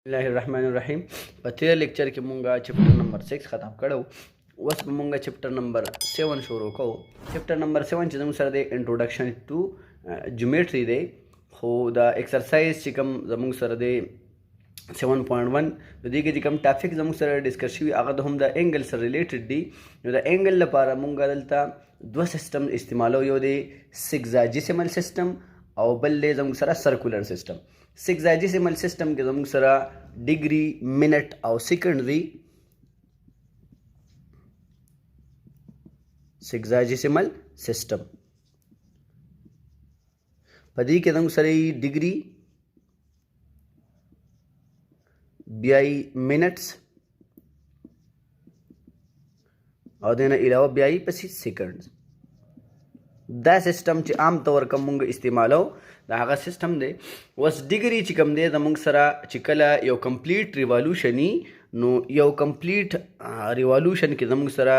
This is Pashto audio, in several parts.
बिस्मिल्लाहिर्रहमानिर्रहीम। په تیر لیکچر کې مونږه چپټر نمبر 6 ختم کړو. اوس به مونږه چپټر نمبر 7 شروع کوو. چپټر نمبر 7 چې زموږ سره د انټروډکشن ټو جیومټري دی، خو دا ایکسرسایز چې کوم زموږ سره دی 7.1 د دې کې چې کوم ټاپک زموږ سره ډیسکس شوي هغه هم د انګل سره ریلیټډ دي. نو د انګل لپاره مونږه دلته دوه سیستم استعمالو، یو دی سیکزاجیسیمل سیستم او بل دی زموږ سره سرکولر سیستم. سیکزاجیسیمل سیستم کې زموږ سره ډیګري، منټ او سیکنډ دی. سیکزاجیسیمل سیستم په دې کې زموږ سره ډیګري، بیا منټس او دینه علاوه بیا پسې سیکنډز. دا سیستم چې عام طور کوم مونږ استعمالو دا هغه سیستم دی. اوس ډیګري چې کوم دی زموږ سره چې کله یو کمپلیټ ریوالوشن نو یو کمپلیټ ریوالوشن کې زموږ سره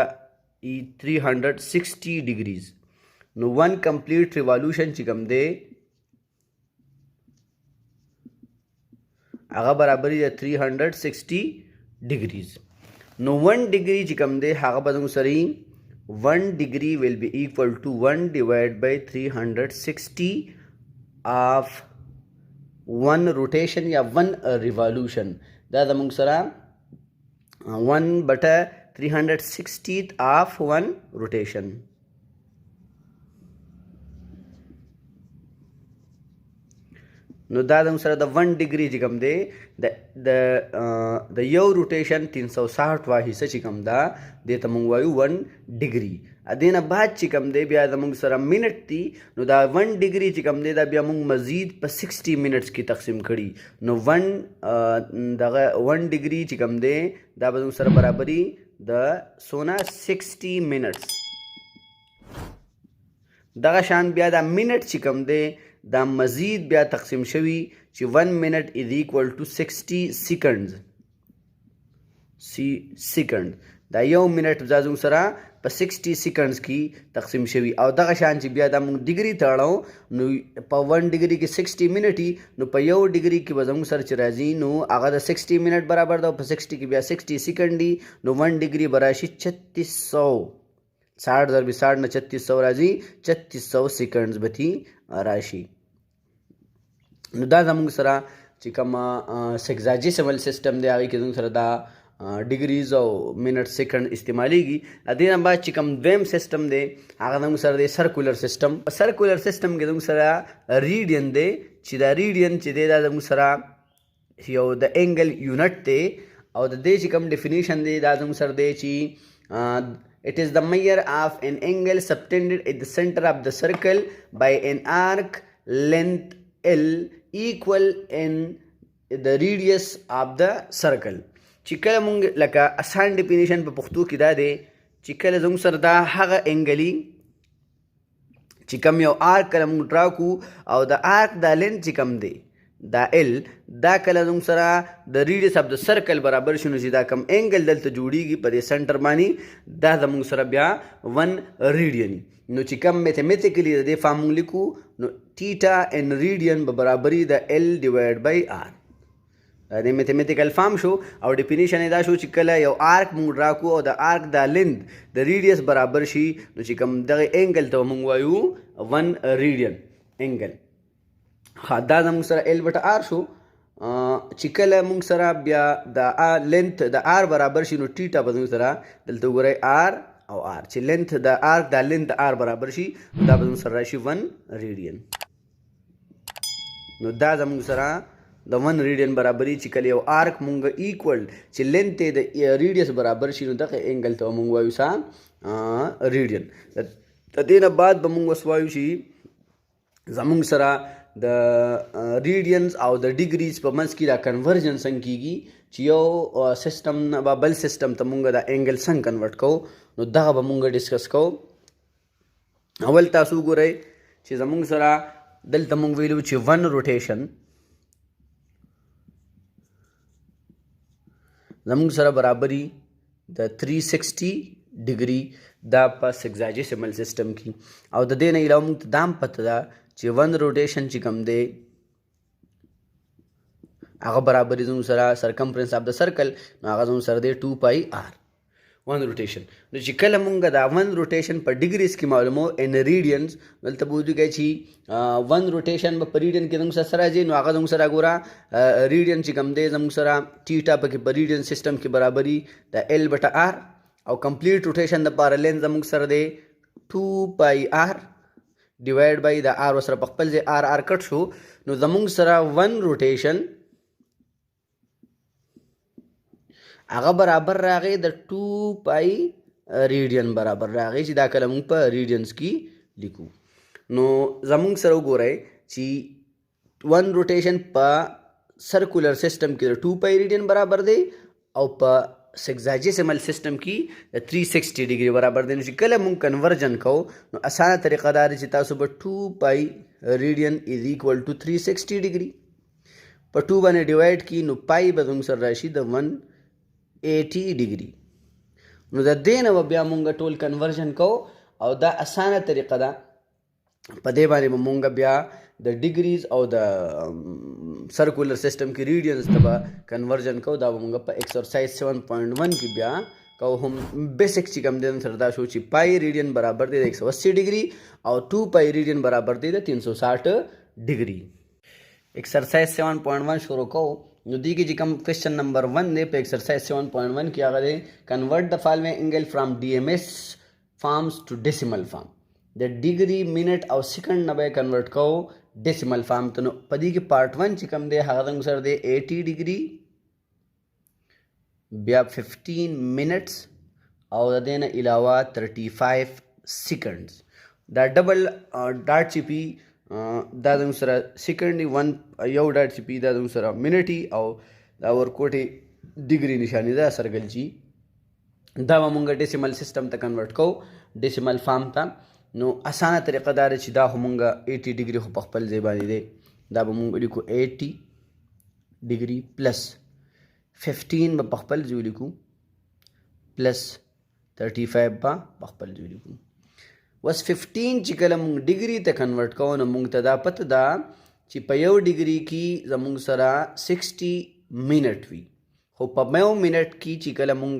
360 ډیګریز. نو ون کمپلیټ ریوالوشن چې کوم دی هغه برابر دی 360 ډیګریز. نو 1 ډیګري چې کوم دی هغه به زموږ سره 1 degree will be equal to 1 divided by 360 of 1 rotation या 1 revolution. دا زموږ سره 1/360 of 1 rotation. نو دا زموږ سره د 1 ډیګري چې کوم دی د یو روټیشن 360 وا حصه چې کوم دا دې ته مونږ وایو 1 ډیګري. دینه بعد چې کوم دی بیا زموږ سره منټ دی. نو دا 1 ډیګري چې کوم دی دا بیا مونږ مزید په 60 منټس کې تقسیم کړي. نو 1 ډیګري چې کوم دی دا به زموږ سره برابري د 60 منټس. دغه شان بیا دا منټ چې کوم دی دا مزید بیا تقسیم شوي چې 1 minute is equal to 60 seconds. دا یو منټ زموږ سره په 60 seconds کې تقسیم شوي. او دغه شان چې بیا دا موږ ډیګري تړو نو په 1 ډیګري کې 60 منټ نو په یو ډیګري کې به زموږ سره چې راځي نو هغه د 60 منټ برابر ده. په 60 کې بیا 60 سیکنډ دي. نو 1 ډیګري به راشي 3600. 60 ضرب 60 نه 3600 راځي. 3600 سیکنډز به تی راشي. نو دا زموږ سره چې کوم سیکزاجیسیمل سیستم دی هغې کې زموږ سره دا ډیګریز او منټ سیکنډ استعمالیږي. دې نه بعد چې کوم دویم سیستم دی هغه زموږ سره دی سرکولر سیستم. په سرکولر سیستم کې زموږ سره ریډین دی چې دا ریډین چې دی دا زموږ سره یو د انګل یونټ دی. او د دې چې کوم ډیفینیشن دی دا زموږ سره دی چې it is the measure of an angle subtended at the center of the circle by an arc length L equal in the radius of the circle. چې کله مونږ لکه اسان ډیفینیشن په پښتو کې دا دی چې کله زموږ سره دا هغه انګلي چې کوم یو آرک کله مونږ ډرا کو او د آرک دا لینث چې کوم دی دا L دا کله زموږ سره د ریډیس اف د سرکل برابر شي نو چې دا کوم انګل دلته جوړیږي په دې سنټر باندې دا زموږ سره بیا 1 ریډین. نو چې کوم میتھمیټیکلی د دې فارم لیکو نو ټیټا ان ریډین به برابري د L ډیوایډ بای R. د میتھمیټیکل فارم شو او ډیفینیشن دا شو چې کله یو آرک مونږ ډرا کو او د آرک دا لینث د ریډیس برابر شي نو چې کوم دغه انګل ته مونږ وایو 1 ریډین انګل. دا زموږ سره L/R شو. چې کله مونږ سره بیا د لینث د R برابر شي نو ټیټا به زموږ سره دلته وګورئ R او R چې لینث د آرک دا لینث د R برابر شي دا به زموږ سره راشي 1 ریډین. نو دا زموږ سره د 1 ریډین برابري چې کله یو آرک مونږ ایکول چې لینث یې د ریډیس برابر شي نو دغه انګل ته مونږ وایو سا ریډین. د دې نه بعد به مونږ اوس وایو چې زموږ سره د ریډینز او د ډیګریز په منځ کې دا کنورژن څنګه کیږي چې یو سیستم نه بل سیستم ته مونږ دا انګل څنګه کنورټ کوو نو دغه به مونږ ډسکس کوو. اول تاسو ګورئ چې زموږ سره دلته مونږ ویلو چې 1 روټیشن زموږ سره برابري د 360 ډیګري دا په سیکزاجیسیمل سیستم کې. او د دې نه علاوه مونږ ته دا هم پته ده چې 1 روټیشن چې کوم دی هغه برابر زموږ سره سرکمفرنس اف د سرکل نو هغه زموږ سره دی 2 پای آر ون روټیشن. نو چې کله مونږ دا ون روټیشن په ډیګریز کې معلومو ان ریډینز دلته بوځو کې چې ون روټیشن په ریډین کې زموږ سره راځي نو هغه زموږ سره ګوره ریډین چې کوم دی زموږ سره ټیټا په کې په ریډین سیستم کې برابري د ال بټه آر او کمپلیټ روټیشن د پاره لین زموږ سره دی 2 پای آر ډیوایډ بای د آر سره په خپل ځای آر آر کټ شو نو زموږ سره ون روټیشن هغه برابر راغی د 2 پای ریډین برابر راغی چې دا کله موږ په ریډینز کې لیکو. نو زموږ سره وګورئ چې ون روټیشن په سرکولر سیستم کې د 2 پای ریډین برابر دی او په سیکزاجیسیمل سیستم کې 360 ډیګري برابر دی. نو چې کله موږ کنورژن کوو نو اسانه طریقه دا ده چې تاسو به 2 پای ریډین از ایکوال ټو 360 ډیګري په 2 باندې ډیوایډ کی نو پای به زموږ سره راشي د 180 ډیګري. نو د دې نه بیا مونږ ټول کنورژن کوو او دا اسانه طریقه ده په دې باندې مونږ بیا د ډیګریز او د سرکولر سیستم کې ریډینز ته به کنورژن کوو. دا به مونږ په ایکسرسایز 7.1 کې بیا کوو. هم بیسک چې کوم دی سره دا شو چې پای ریډین برابر دی د 180 ډیګري او 2 پای ریډین برابر دی د 360 ډیګري. ایکسرسایز 7.1 شروع کوو. نو دی کې چې کوم کوېسچن نمبر 1 دی په ایکسرسایز 7.1 کې هغه دی کنورټ د فالوینګ انګل فرام ډي ایم ایس فارمز ټو ډیسیمل فارم. د ډیګري منټ او سیکنډ نه به کنورټ کوو ډیسیمل فارم ته. نو په دې کې پارت 1 چې کوم دی هغه زموږ سره دی 80 ډیګري بیا 15 منټس او د دې نه علاوه 35 سیکنډز. دا ډبل ډاټ چې پی دا زموږ سره سیکنډ یو ډاټ چې پی دا زموږ سره منټي او دا ورکوټې ډیګري نشانې ده سرګل چې دا به مونږ ډیسیمل سیستم ته کنورټ کوو ډیسیمل فارم ته. نو اسانه طریقه دا ده چې دا خو مونږ 80 ډیګري خو په خپل ځای باندې دی دا به مونږ ولیکو 80 ډیګري پلس 15 به په خپل ځای ولیکو پلس 35 به په خپل ځای ولیکو. وس 15 چې کله مونږ ډیګري ته کنورټ کوو نو مونږ ته دا پته ده چې په یو ډیګري کې زمونږ سره 60 منټ وي خو په یو منټ کې چې کله مونږ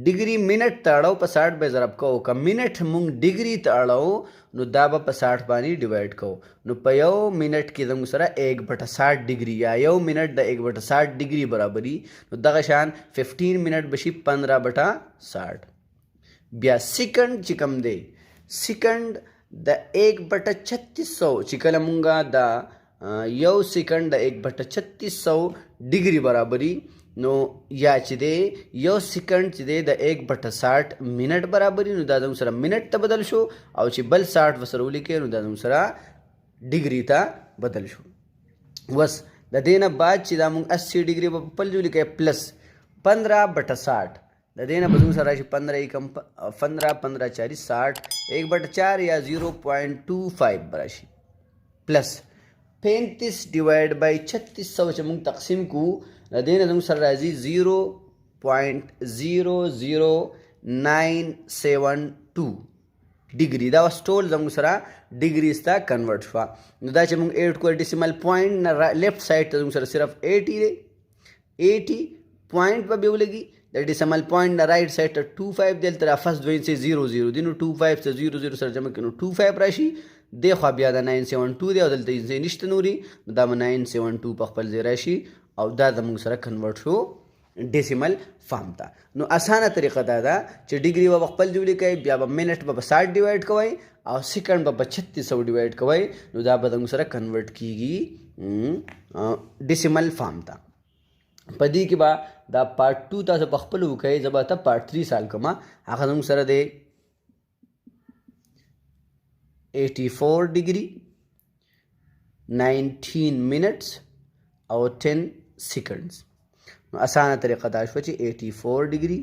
ډیګري منټ ته اړو په 60 به ضرب کوو که منټ مونږ ډیګري ته اړو نو دا به په 60 باندې ډیوایډ کوو. نو په یو منټ کې زموږ سره 1/60 ډیګري یا یو منټ د 1/60 ډیګري برابري. نو دغه شان 15 منټ بشي 15/60. بیا سیکنډ چې کوم دی سیکنډ د 1/3600 چې کله مونږه دا یو سیکنډ د 1/3600 ډیګري برابري نو یا چې دی یو سیکنډ چې دی د 1/60 منټ برابري نو دا زموږ سره منټ ته بدل شو او چې بل 60 ورسره ولیکې نو دا زموږ سره ډیګري ته بدل شو. بس د دې نه بعد چې دا مونږ 80 ډیګري په خپل ځای ولیکئ پلس 15/60 د دې نه به زموږ سره راشي 15 15 40 60 1/4 یا 0.25 راشي پلس 35 ډیوایډ بای 3600 چې موږ تقسیم کو د دې نه زموږ سره راځي 0.00972 ډیګري. دا اوس ټول زموږ سره ډیګریز ته کنورټ شوه. نو دا چې موږ ایډ کړو ډیسیمل پوینټ نه لیفټ سایډ ته زموږ سره صرف 80 دی 80 پوینټ به ولګي د ډیسیمل پوینټ نه رائټ سایډ ته 25 دلته را فرست دوین سي 00 دی نو 25 ته 00 سره جمع کړو 25 راشي دی خو بیا د 972 دی او دلته یې نشته نوري دا 972 په خپل ځای راشي او دا زموږ سره کنورټ شو ډیسیمل فارم ته. نو اسانه طریقه دا ده چې ډیګري به خپل ځای ولیکئ بیا به منټ به 60 ډیوایډ کوئ او سیکنډ به 3600 ډیوایډ کوئ نو دا به زموږ سره کنورټ کیږي ډیسیمل فارم ته. په دې کې به دا پارت 2 تاسو په خپل وکړئ زه به ته پارت 3 سال کومه هغه زموږ سره دی 84 ډیګري 19 منټس او 10 سیکنډز. نو اسانه طریقه دا شوه چې 84 ډیګري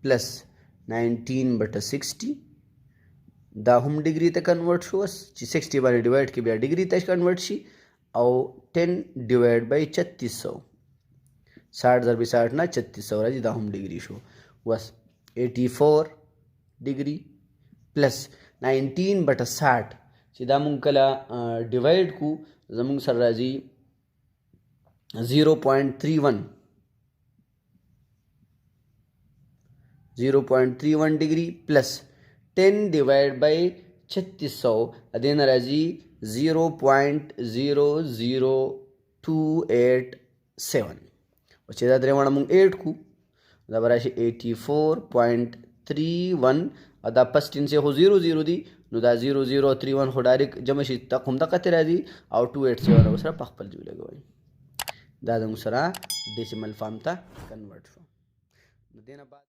پلس 19/60 دا هم ډیګري ته کنورټ شو چې 60 باندې ډیوایډ کې بیا ډیګري ته کنورټ شي او 10 ډیوایډ بای 3600 60 ضرب 60 نه 3600 راځي دا هم ډیګري شو. بس 84 ډیګري پلس 19/60 چې دا مونږ کله ډیوایډ کو زمونږ سره راځي 0.31 degree plus 10 divide by 3600 अदेना राजी 0.00287 వచ్చేదాద్రే మనము 8 కు దబరాశి 84.31 अदा first in से हो 00 दी नुदा 0031 हो डायरेक्ट जमशी तक हम तक राजी और 287 वसरा पखपल जू लगे दादा मुसरा डेसिमल फॉर्म ता कन्वर्ट देना बाद